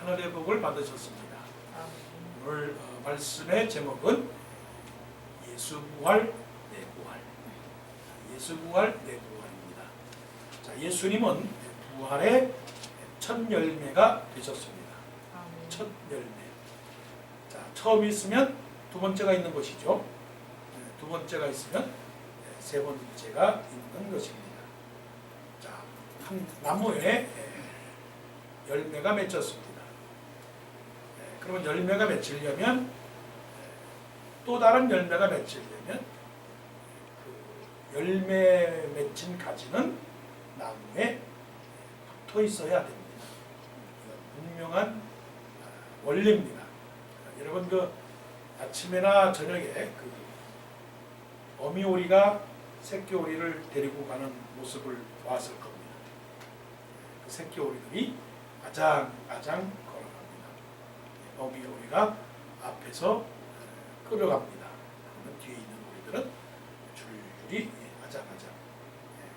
하늘의 복을 받으셨습니다. 오늘 말씀의 제목은 예수 부활 내 부활. 예수 부활 내 부활입니다. 자, 예수님은 부활의 첫 열매가 되셨습니다. 첫 열매. 자, 처음 있으면 두 번째가 있는 것이죠. 두 번째가 있으면 세 번째가 있는 것입니다. 자, 한 나무에 열매가 맺혔습니다. 그러면 열매가 맺히려면 또 다른 열매가 맺히려면 그 열매 맺힌 가지는 나무에 붙어 있어야 됩니다. 이건 분명한 원리입니다. 여러분 그 아침에나 저녁에 그 어미오리가 새끼오리를 데리고 가는 모습을 보았을 겁니다. 그 새끼오리들이 아장아장 걸어갑니다. 어미오리가 앞에서 끌어갑니다. 그러면 뒤에 있는 오리들은 줄줄이 아장아장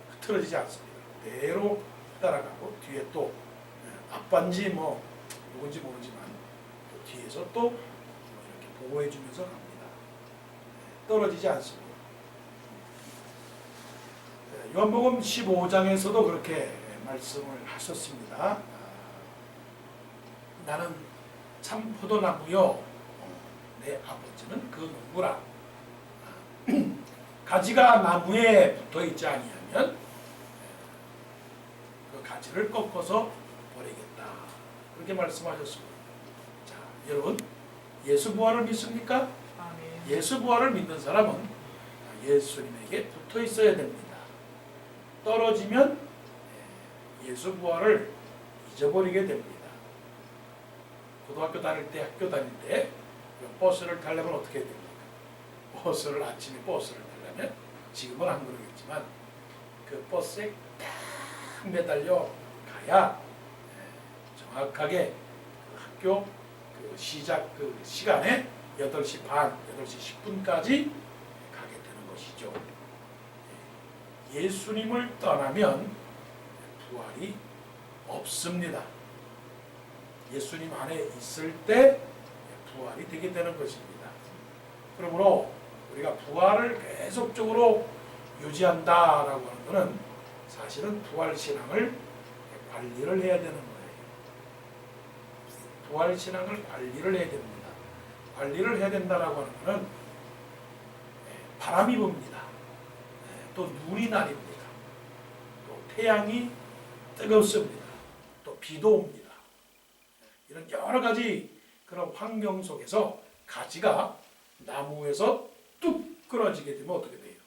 흐트러지지 않습니다. 그대로 따라가고 뒤에 또 아빠인지 뭐 누군지 모르지만 또 뒤에서 또 이렇게 보호해주면서 갑니다. 떨어지지 않습니다. 요한복음 15장에서도 그렇게 말씀을 하셨습니다. 나는 참 포도나무요 내 아버지는 그 농부라. 가지가 나무에 붙어있지 아니하면 그 가지를 꺾어서 버리겠다. 그렇게 말씀하셨습니다. 자, 여러분 예수 부활을 믿습니까? 아멘. 예수 부활을 믿는 사람은 예수님에게 붙어 있어야 됩니다. 떨어지면 예수 부활을 잊어버리게 됩니다. 고등학교 다닐 때, 학교 다닐 때 버스를 타려면 어떻게 해야 됩니까? 버스를 아침에 버스를 타려면 지금은 안 그러겠지만 그 버스에 딱 매달려 가야 정확하게 그 학교 그 시작 그 시간에 8시 반, 8시 10분까지 가게 되는 것이죠. 예수님을 떠나면 부활이 없습니다. 예수님 안에 있을 때 부활이 되게 되는 것입니다. 그러므로 우리가 부활을 계속적으로 유지한다라고 하는 것은 사실은 부활신앙을 관리를 해야 되는 거예요. 부활신앙을 관리를 해야 됩니다. 관리를 해야 된다라고 하는 것은 바람이 붑니다. 또 눈이 내립니다. 또 태양이 뜨겁습니다. 또 비도 옵니다. 이런 여러 가지 그런 환경 속에서 가지가 나무에서 뚝 끊어지게 되면 어떻게 돼요?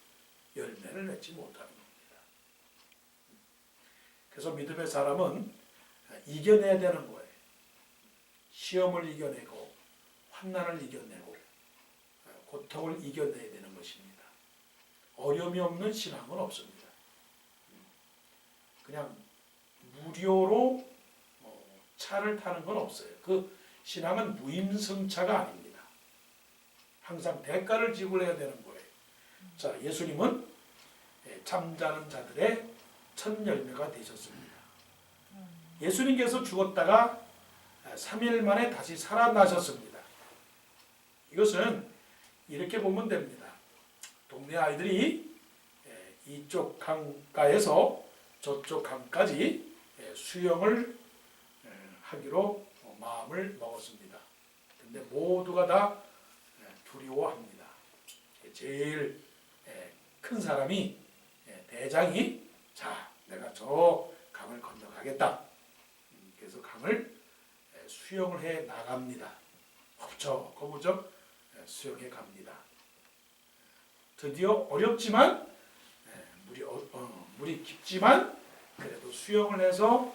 열매를 맺지 못하는 겁니다. 그래서 믿음의 사람은 이겨내야 되는 거예요. 시험을 이겨내고 환난을 이겨내고 고통을 이겨내야 되는 것입니다. 어려움이 없는 신앙은 없습니다. 그냥 무료로 차를 타는 건 없어요. 그 신앙은 무임승차가 아닙니다. 항상 대가를 지불해야 되는 거예요. 자, 예수님은 잠자는 자들의 첫 열매가 되셨습니다. 예수님께서 죽었다가 3일 만에 다시 살아나셨습니다. 이것은 이렇게 보면 됩니다. 동네 아이들이 이쪽 강가에서 저쪽 강까지 수영을 하기로 마음을 먹었습니다. 근데 모두가 다 두려워합니다. 제일 큰 사람이 대장이 자, 내가 저 강을 건너가겠다. 그래서 강을 수영을 해 나갑니다. 거부적 수영해 갑니다. 드디어 어렵지만 물이 깊지만 그래도 수영을 해서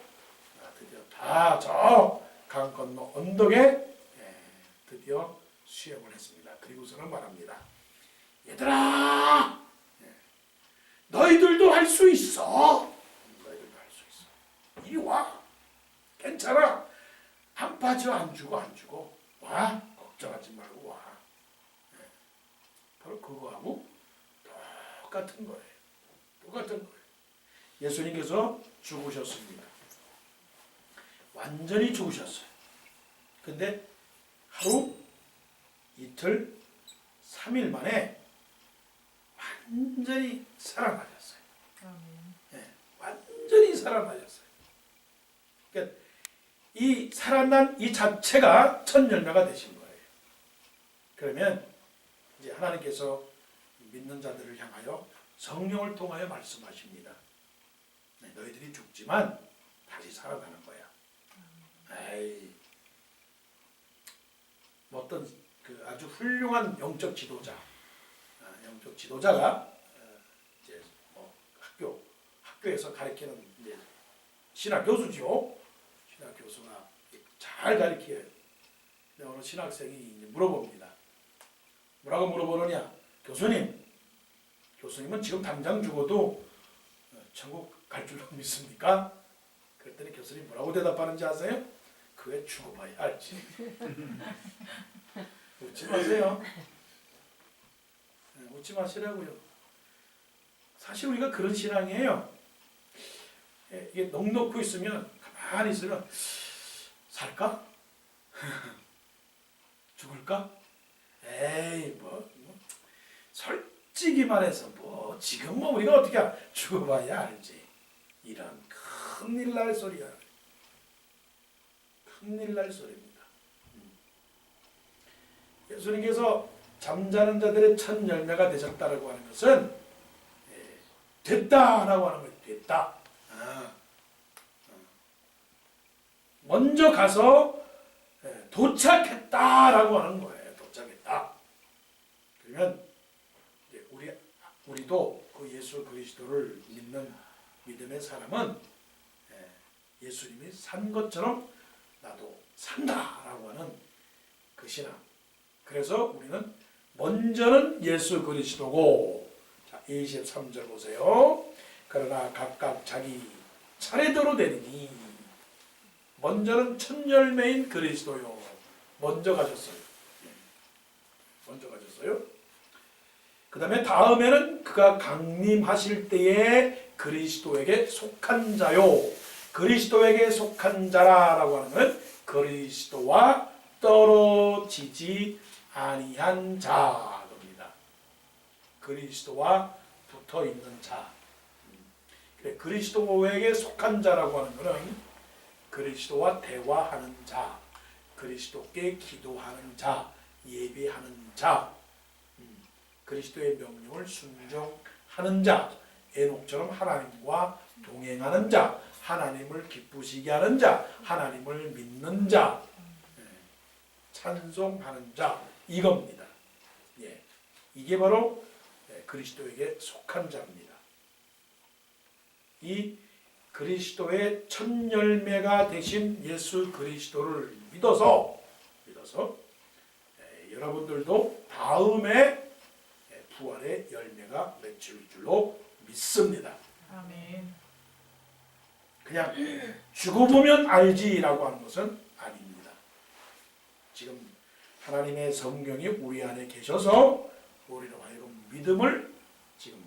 드디어 다 저 강 건너 언덕에 드디어 수영을 했습니다. 그리고서는 말합니다. 얘들아, 너희들도 할 수 있어. 너희들도 할 수 있어. 이리 와. 괜찮아. 안 빠져, 안 죽어. 와. 걱정하지 말고 와. 바로 그거하고 똑같은 거예요. 똑같은 거예요. 예수님께서 죽으셨습니다. 완전히 죽으셨어요. 근데 하루, 이틀, 3일 만에 완전히 살아나셨어요. 네, 완전히 살아나셨어요. 그러니까 이 살아난 이 자체가 첫 열매가 되신 거예요. 그러면 이제 하나님께서 믿는 자들을 향하여 성령을 통하여 말씀하십니다. 네, 너희들이 죽지만 다시 살아나는 거야. 에이, 뭐 어떤 그 아주 훌륭한 영적 지도자가 이제 뭐 학교에서 가르치는 이제 신학 교수죠. 신학 교수가 잘 가르쳐요. 근데 어느 신학생이 이제 물어봅니다. 뭐라고 물어보느냐? 교수님은 지금 당장 죽어도 천국 갈 줄로 믿습니까? 그랬더니 교수님 뭐라고 대답하는지 아세요? 그게 죽어봐야 알지. 웃지 마세요. 웃지 마시라고요. 사실 우리가 그런 신앙이에요. 이게 넋놓고 있으면, 가만히 있으면 살까? 죽을까? 에이 솔직히 말해서 지금 우리가 어떻게 죽어봐야 알지. 이런 큰일 날 소리야. 큰일 날 소리입니다. 예수님께서 잠자는 자들의 첫 열매가 되셨다라고 하는 것은 됐다라고 하는 거예요. 됐다. 먼저 가서 도착했다라고 하는 거예요. 도착했다. 그러면 이제 우리도 그 예수 그리스도를 믿는 믿음의 사람은 예수님이 산 것처럼 나도 산다라고 하는 그 신앙. 그래서 우리는 먼저는 예수 그리스도고, 자 23절 보세요. 그러나 각각 자기 차례대로 되리니 먼저는 첫 열매인 그리스도요. 먼저 가셨어요. 먼저 가셨어요. 그 다음에는 그가 강림하실 때에 그리스도에게 속한 자요. 그리스도에게 속한 자라고 하는 건 그리스도와 떨어지지 아니한 자입니다. 그리스도와 붙어 있는 자. 그리스도에게 속한 자라고 하는 것은 그리스도와 대화하는 자, 그리스도께 기도하는 자, 예배하는 자, 그리스도의 명령을 순종하는 자, 에녹처럼 하나님과 동행하는 자, 하나님을 기쁘시게 하는 자, 하나님을 믿는 자, 찬송하는 자, 이겁니다. 이게 바로 그리스도에게 속한 자입니다. 이 그리스도의 첫 열매가 되신 예수 그리스도를 믿어서 여러분들도 다음에 부활의 열매가 맺힐 줄로 믿습니다. 아멘. 그냥 죽어보면 알지라고 하는 것은 아닙니다. 지금 하나님의 성령이 우리 안에 계셔서 우리로 하여금 믿음을 지금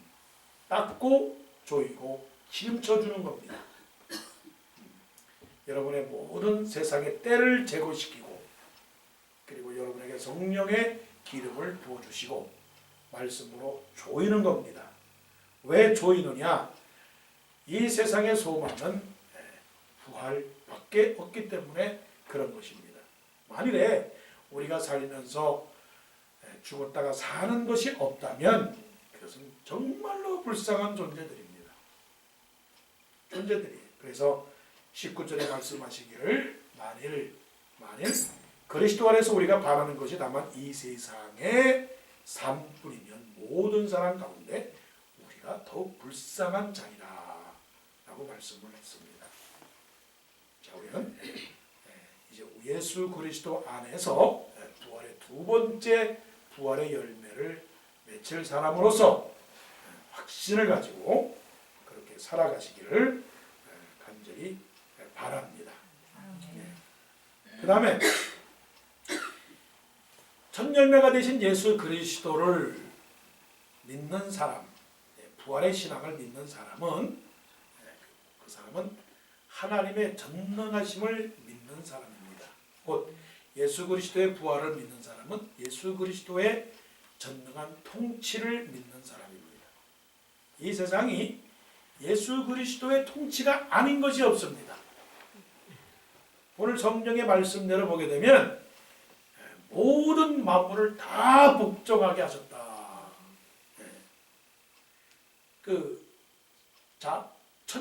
닦고 조이고 힘쳐주는 겁니다. 여러분의 모든 세상의 때를 제거시키고, 그리고 여러분에게 성령의 기름을 부어주시고 말씀으로 조이는 겁니다. 왜 조이느냐? 이 세상의 소망은 부활밖에 없기 때문에 그런 것입니다. 만일에 우리가 살면서 죽었다가 사는 것이 없다면 그것은 정말로 불쌍한 존재들입니다. 그래서 19절에 말씀하시기를 만일 그리스도 안에서 우리가 바라는 것이 다만 이 세상의 삶뿐이면 모든 사람 가운데 우리가 더욱 불쌍한 자이라 라고 말씀을 했습니다. 자, 우리는 이제 예수 그리스도 안에서 부활의 두 번째 부활의 열매를 맺힐 사람으로서 확신을 가지고 그렇게 살아가시기를 간절히 바랍니다. 그 다음에 첫 열매가 되신 예수 그리스도를 믿는 사람, 부활의 신앙을 믿는 사람은 그 사람은 하나님의 전능하심을 믿는 사람입니다. 곧 예수 그리스도의 부활을 믿는 사람은 예수 그리스도의 전능한 통치를 믿는 사람입니다. 이 세상이 예수 그리스도의 통치가 아닌 것이 없습니다. 오늘 성경의 말씀대로 보게 되면 모든 만물을 다 복종하게 하셨다. 첫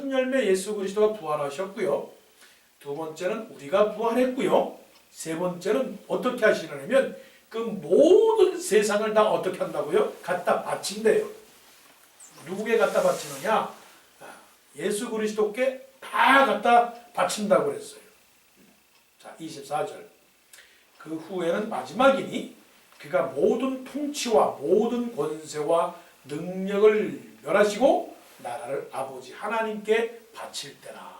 열매 예수 그리스도가 부활하셨고요. 두 번째는 우리가 부활했고요. 세 번째는 어떻게 하시느냐면 그 모든 세상을 다 어떻게 한다고요? 갖다 바친대요. 누구에게 갖다 바치느냐? 예수 그리스도께 다 갖다 바친다고 그랬어요. 자, 24절. 그 후에는 마지막이니 그가 모든 통치와 모든 권세와 능력을 멸하시고 나라를 아버지 하나님께 바칠 때라.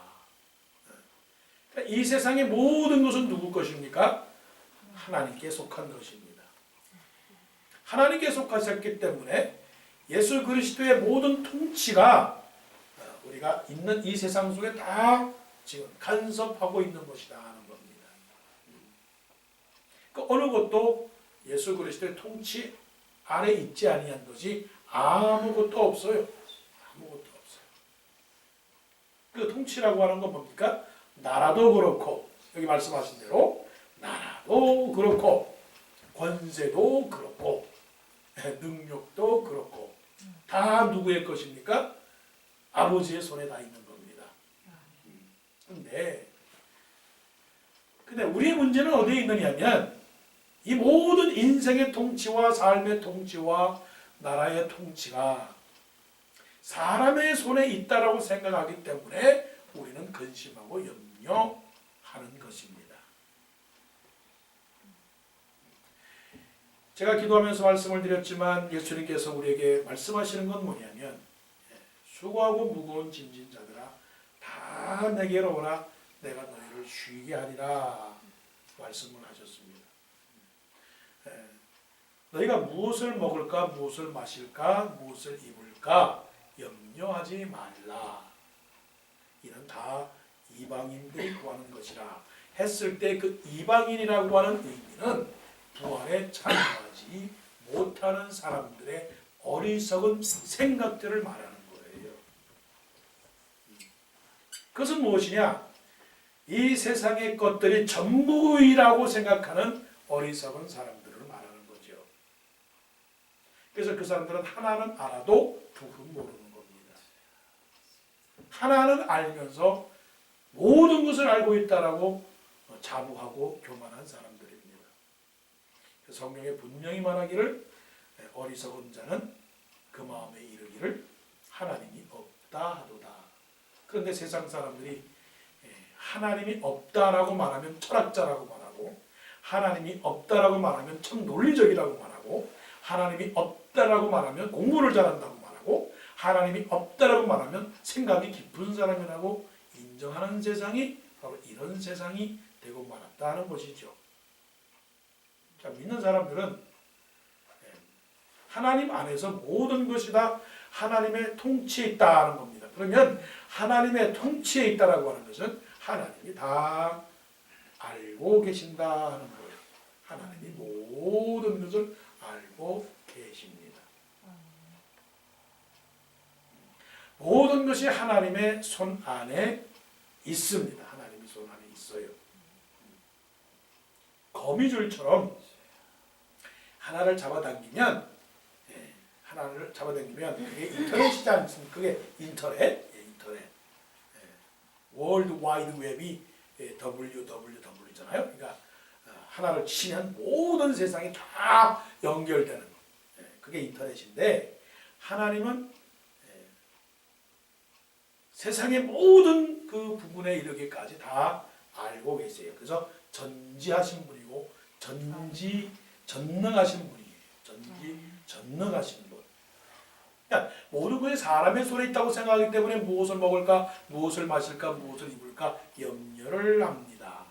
이 세상의 모든 것은 누구 것입니까? 하나님께 속한 것입니다. 하나님께 속하셨기 때문에 예수 그리스도의 모든 통치가 우리가 있는 이 세상 속에 다 지금 간섭하고 있는 것이다 하는 겁니다. 그 어느 것도 예수 그리스도의 통치 아래 있지 아니한 것이 아무것도 없어요. 아무것도 없어요. 그 통치라고 하는 건 뭡니까? 나라도 그렇고 여기 말씀하신 대로 나라도 그렇고 권세도 그렇고 능력도 그렇고 다 누구의 것입니까? 아버지의 손에 다 있는 겁니다. 근데 우리의 문제는 어디에 있느냐면 이 모든 인생의 통치와 삶의 통치와 나라의 통치가 사람의 손에 있다라고 생각하기 때문에 우리는 근심하고 염려하는 것입니다. 제가 기도하면서 말씀을 드렸지만 예수님께서 우리에게 말씀하시는 건 뭐냐면 수고하고 무거운 짐진 자들아 다 내게로 오라 내가 너희를 쉬게 하리라 말씀을 하셨습니다. 너희가 무엇을 먹을까 무엇을 마실까 무엇을 입을까 염려하지 말라. 이는 다 이방인들이 구하는 것이라 했을 때 그 이방인이라고 하는 의미는 부활에 참여하지 못하는 사람들의 어리석은 생각들을 말하는 거예요. 그것은 무엇이냐? 이 세상의 것들이 전부이라고 생각하는 어리석은 사람들을 말하는 거죠. 그래서 그 사람들은 하나는 알아도 둘은 모르는 겁니다. 하나는 알면서 모든 것을 알고 있다라고 자부하고 교만한 사람들입니다. 성경에 분명히 말하기를 어리석은 자는 그 마음에 이르기를 하나님이 없다 하도다. 그런데 세상 사람들이 하나님이 없다라고 말하면 철학자라고 말하고 하나님이 없다라고 말하면 참 논리적이라고 말하고 하나님이 없다라고 말하면 공부를 잘한다고 말하고 하나님이 없다라고 말하면 생각이 깊은 사람이라고 인정하는 세상이 바로 이런 세상이 되고 말았다는 것이죠. 자, 믿는 사람들은 하나님 안에서 모든 것이 다 하나님의 통치에 있다는 겁니다. 그러면 하나님의 통치에 있다라고 하는 것은 하나님이 다 알고 계신다는 거예요. 하나님이 모든 것을 알고 계십니다. 모든 것이 하나님의 손 안에 있습니다. 하나님의 손 안에 있어요. 거미줄처럼 하나를 잡아당기면 그게 인터넷이지 않습니까? 그게 인터넷. 월드 와이드 웹이 WWW잖아요. 그러니까 하나를 치면 모든 세상이 다 연결되는 거. 그게 인터넷인데 하나님은 세상의 모든 그 부분에 이르기까지 다 알고 계세요. 그래서 전지하신 분이고 전능하신 분이에요. 전능하신 분. 그러니까 모든 것이 사람의 손에 있다고 생각하기 때문에 무엇을 먹을까, 무엇을 마실까, 무엇을 입을까 염려를 합니다.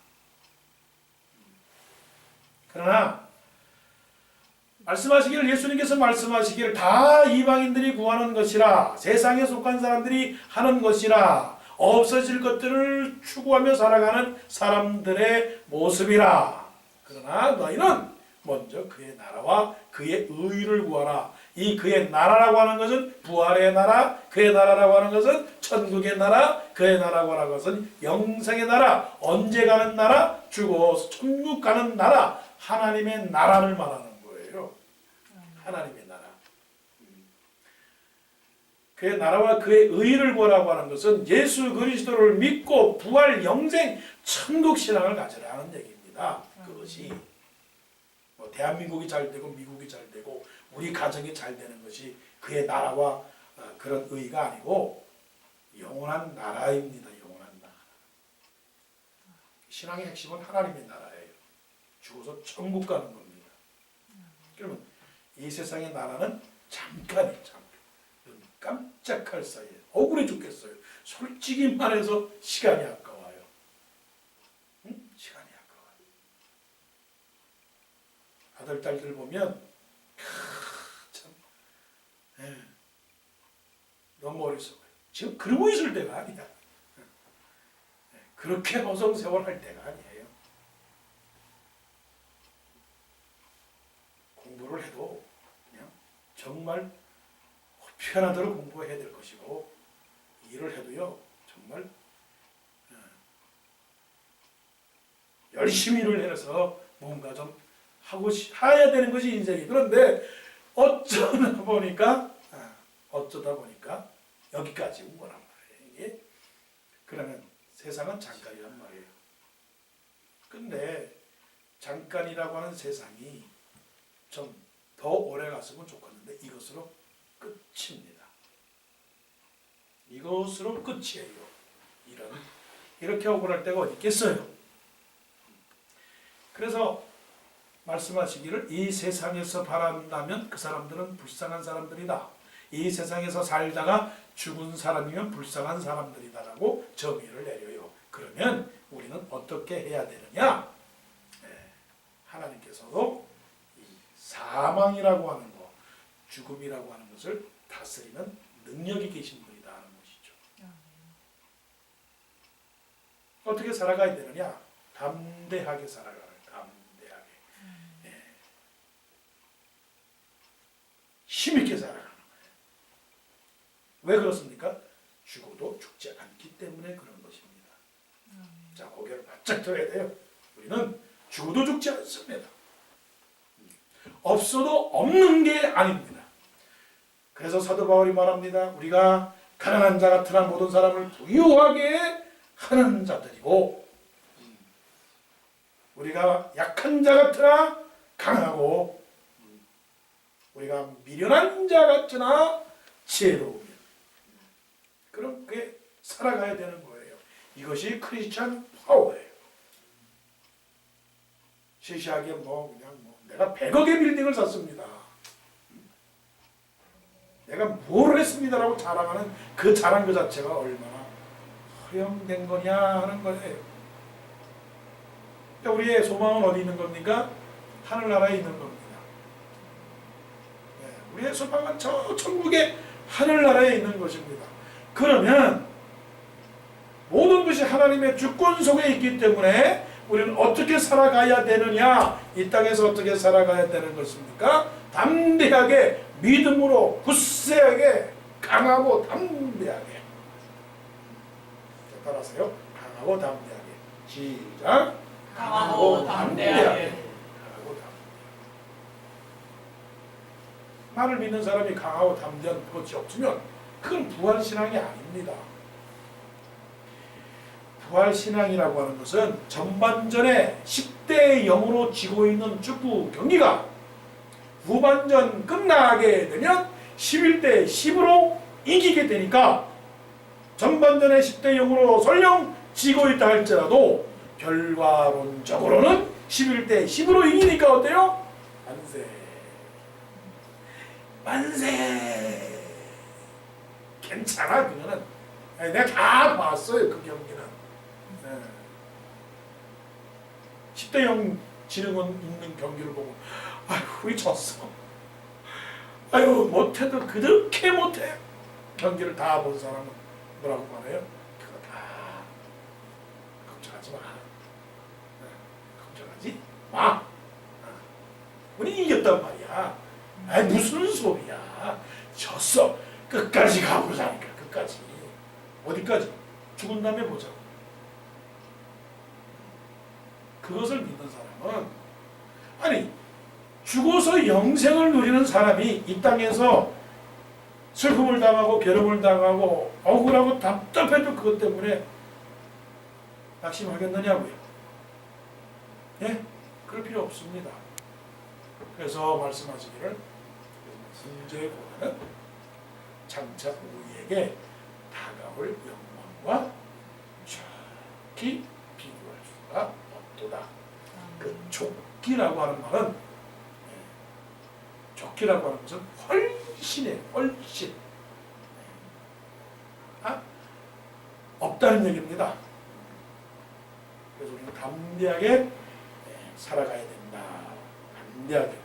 그러나 예수님께서 말씀하시기를 다 이방인들이 구하는 것이라 세상에 속한 사람들이 하는 것이라 없어질 것들을 추구하며 살아가는 사람들의 모습이라. 그러나 너희는 먼저 그의 나라와 그의 의를 구하라. 이 그의 나라라고 하는 것은 부활의 나라, 그의 나라라고 하는 것은 천국의 나라, 그의 나라고 하는 것은 영생의 나라, 언제 가는 나라? 죽어서 천국 가는 나라, 하나님의 나라를 말하는 거예요. 하나님의 나라. 그의 나라와 그의 의를 구하라고 하는 것은 예수 그리스도를 믿고 부활, 영생, 천국 신앙을 가지라는 얘기입니다. 그것이 뭐 대한민국이 잘 되고 미국이 잘 되고 우리 가정이 잘 되는 것이 그의 나라와 그런 의가 아니고 영원한 나라입니다. 영원한 나라. 신앙의 핵심은 하나님의 나라예요. 죽어서 천국 가는 겁니다. 그러면 이 세상의 나라는 잠깐이에요. 잠깐. 깜짝할 사이에 억울해 죽겠어요. 솔직히 말해서 시간이 아까워요. 응? 시간이 아까워요. 아들, 딸들 보면 참 너무 어리석어요. 지금 그러고 있을 때가 아니다. 그렇게 허송세월할 때가 아니에요. 공부를 해도 그냥 정말 편하도록 공부해야 될 것이고 일을 해도요 정말 열심히 일을 해서 뭔가 좀 해야 되는 것이 인생이. 그런데 어쩌다 보니까 여기까지 온 거란 말이에요. 이게 그러면 세상은 잠깐이란 말이에요. 근데 잠깐이라고 하는 세상이 좀 더 오래 갔으면 좋겠는데 이것으로 끝입니다. 이것으로 끝이에요. 이렇게 억울할 때가 어디 있겠어요. 그래서 말씀하시기를 이 세상에서 바란다면 그 사람들은 불쌍한 사람들이다. 이 세상에서 살다가 죽은 사람이면 불쌍한 사람들이다라고 정의를 내려요. 그러면 우리는 어떻게 해야 되느냐? 하나님께서도 이 사망이라고 하는 것, 죽음이라고 하는 것을 다스리는 능력이 계신 분이다 하는 것이죠. 어떻게 살아가야 되느냐? 담대하게 살아가라. 담대하게. 힘있게 살아가는 거예요. 왜 그렇습니까? 죽어도 죽지 않기 때문에 그런 것입니다. 자, 고개를 바짝 들어야 돼요. 우리는 죽어도 죽지 않습니다. 없어도 없는 게 아닙니다. 그래서 사도 바울이 말합니다. 우리가 가난한 자 같으나 모든 사람을 부유하게 하는 자들이고 우리가 약한 자 같으나 강하고 우리가 미련한 자 같으나 지혜로우며 그렇게 살아가야 되는 거예요. 이것이 크리스찬 파워예요. 시시하게 내가 100억의 빌딩을 샀습니다. 내가 뭘 했습니다라고 자랑하는 그 자랑 그 자체가 얼마나 허영된 거냐 하는 거예요. 우리의 소망은 어디 있는 겁니까? 하늘나라에 있는 겁니다. 우리의 소망은 저 천국의 하늘나라에 있는 것입니다. 그러면 모든 것이 하나님의 주권 속에 있기 때문에 우리는 어떻게 살아가야 되느냐? 이 땅에서 어떻게 살아가야 되는 것입니까? 담대하게, 믿음으로, 굳세하게, 강하고 담대하게. 따라하세요. 강하고 담대하게. 시작. 강하고 담대하게. 강하고 담대하게. 나를 믿는 사람이 강하고 담대한 것이 없으면 그건 부활신앙이 아닙니다. 부활신앙이라고 하는 것은 전반전에 10대 0으로 지고 있는 축구 경기가 후반전 끝나게 되면 11대 10으로 이기게 되니까 전반전에 10대 0으로 설령 지고 있다 할지라도 결과론적으로는 11대 10으로 이기니까 어때요? 만세. 만세. 괜찮아 그거는. 내가 다 봤어요 그 경기는. 10대 0 지는 건 있는 경기를 보고 아유 우리 졌어. 아유 못해도 그렇게 못해. 경기를 다 본 사람은 뭐라고 말해요? 그거 다 걱정하지 마. 걱정하지 마. 우리 이겼단 말이야. 아이 무슨 소리야. 졌어. 끝까지 가보자니까. 끝까지. 어디까지? 죽은 다음에 보자고. 그것을 믿는 사람은 아니 죽어서 영생을 누리는 사람이 이 땅에서 슬픔을 당하고 괴로움을 당하고 억울하고 답답해도 그것 때문에 낙심하겠느냐고요. 예? 그럴 필요 없습니다. 그래서 말씀하시기를 문제보다는 장차 우리에게 다가올 영광과 정확히 비교할 수가 없도다. 그 족기라고 하는 말은 족기라고 하는 것은 훨씬해 훨씬 없다는 얘기입니다. 그래서 우리는 담대하게 살아가야 된다. 담대하게.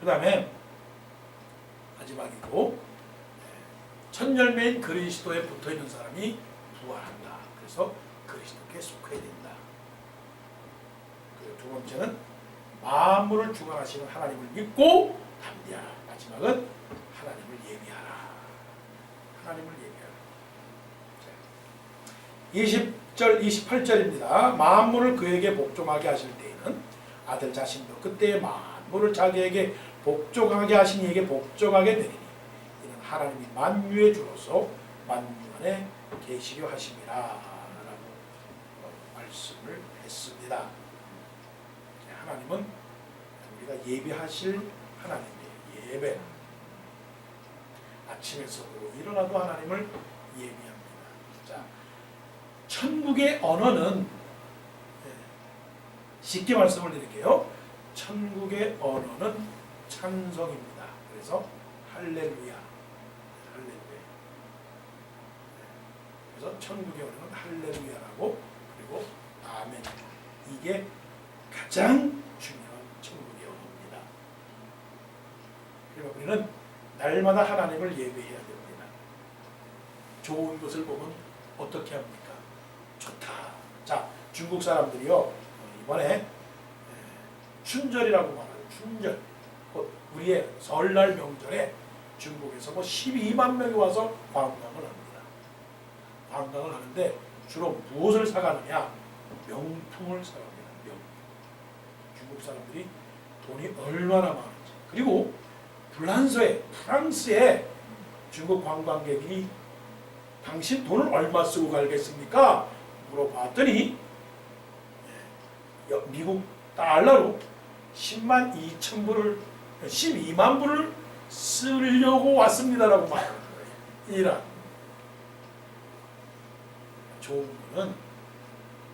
그 다음에 마지막이고 첫열매인 그리스도에 붙어있는 사람이 부활한다. 그래서 그리스도께 속해야 된다. 그리고 두 번째는 만물을 주관하시는 하나님을 믿고 담대하라. 마지막은 하나님을 예비하라. 하나님을 예비하라. 20절 28절입니다. 만물을 그에게 복종하게 하실 때에는 아들 자신도 그때의 만물을 자기에게 복종하게 하신 이에게 복종하게 되리니 이는 하나님이 만유의 주로서 만유 안에 계시려 하심이라 라고 말씀을 했습니다. 하나님은 우리가 예배하실 하나님이에요. 예배. 아침에서도 일어나도 하나님을 예배합니다. 자, 천국의 언어는 쉽게 말씀을 드릴게요. 천국의 언어는 찬송입니다. 그래서 할렐루야. 할렐루야. 그래서 천국의 언어는 할렐루야라고 그리고 아멘. 이게 가장 중요한 천국의 언어입니다. 그리고 우리는 날마다 하나님을 예배해야 됩니다. 좋은 것을 보면 어떻게 합니까? 좋다. 자, 중국 사람들이요 이번에 춘절이라고 말하는 춘절, 우리의 설날 명절에 중국에서 12만 명이 와서 관광을 합니다. 관광을 하는데 주로 무엇을 사가느냐? 명품을 사갑니다. 명품. 중국 사람들이 돈이 얼마나 많은지. 그리고 프랑스에 중국 관광객이 당신 돈을 얼마 쓰고 가겠습니까? 물어봤더니 미국 달러로 10만 2천 불을 12만 불을 쓰려고 왔습니다라고 말하는 거예요. 이란 좋은 거는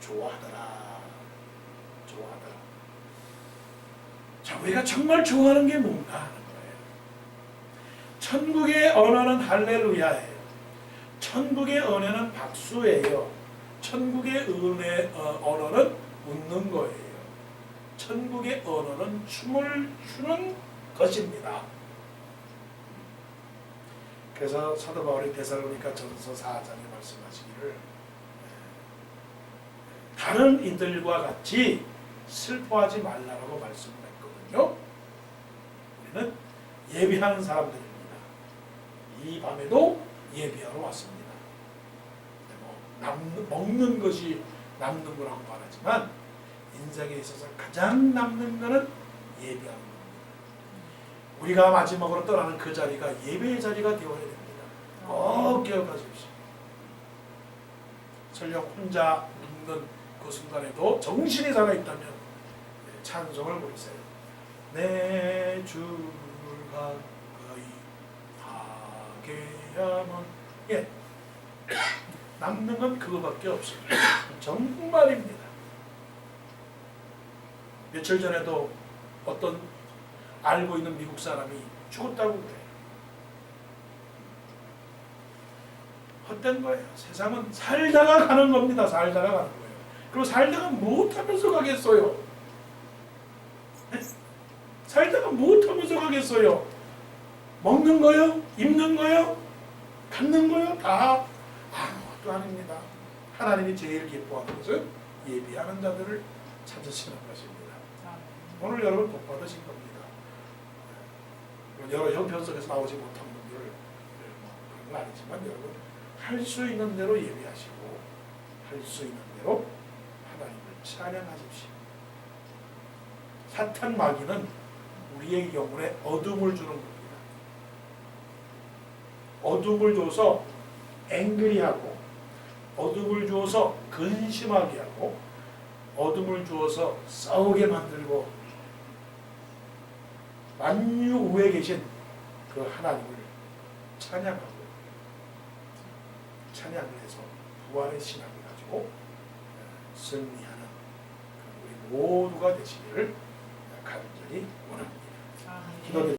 좋아하더라. 좋아하더라. 자, 우리가 정말 좋아하는 게 뭔가 하는 거예요. 천국의 언어는 할렐루야예요. 천국의 언어는 박수예요. 천국의 언어는 웃는 거예요. 천국의 언어는 춤을 추는 것입니다. 그래서 사도 바울이 데살로니가 전서 4장에 말씀하시기를 다른 이들과 같이 슬퍼하지 말라라고 말씀했거든요. 우리는 예비하는 사람들입니다. 이 밤에도 예비하러 왔습니다. 먹는 것이 남는 거라고 말하지만 인생에 있어서 가장 남는 것은 예배하는 겁니다. 우리가 마지막으로 떠나는 그 자리가 예배의 자리가 되어야 됩니다. 꼭 기억하십시오. 설령 혼자 눕는 그 순간에도 정신이 살아있다면 찬송을 부르세요. 내 주를 가까이 하게 하면 예, 남는 건 그거밖에 없습니다. 정말입니다. 며칠 전에도 어떤 알고 있는 미국 사람이 죽었다고 그래요. 헛된 거예요. 세상은 살다가 가는 겁니다. 살다가 가는 거예요. 그리고 살다가 못하면서 가겠어요. 네? 살다가 못하면서 가겠어요. 먹는 거요? 입는 거요? 갖는 거요? 다 아무것도 아닙니다. 하나님이 제일 기뻐하는 것은 예비하는 자들을 찾으시는 것입니다. 아멘. 오늘 여러분 복 받으신 겁니다. 여러 형편 속에서 나오지 못한 분들 그런 건 아니지만 여러분 할 수 있는 대로 예배하시고 할 수 있는 대로 하나님을 찬양하십시오. 사탄 마귀는 우리의 영혼에 어둠을 주는 겁니다. 어둠을 줘서 앵그리하고 어둠을 주어서 근심하게 하고 어둠을 주어서 싸우게 만들고 만유우에 계신 그 하나님을 찬양하고 찬양을 해서 부활의 신앙을 가지고 승리하는 우리 모두가 되시기를 간절히 원합니다. 아멘. 기도드립니다.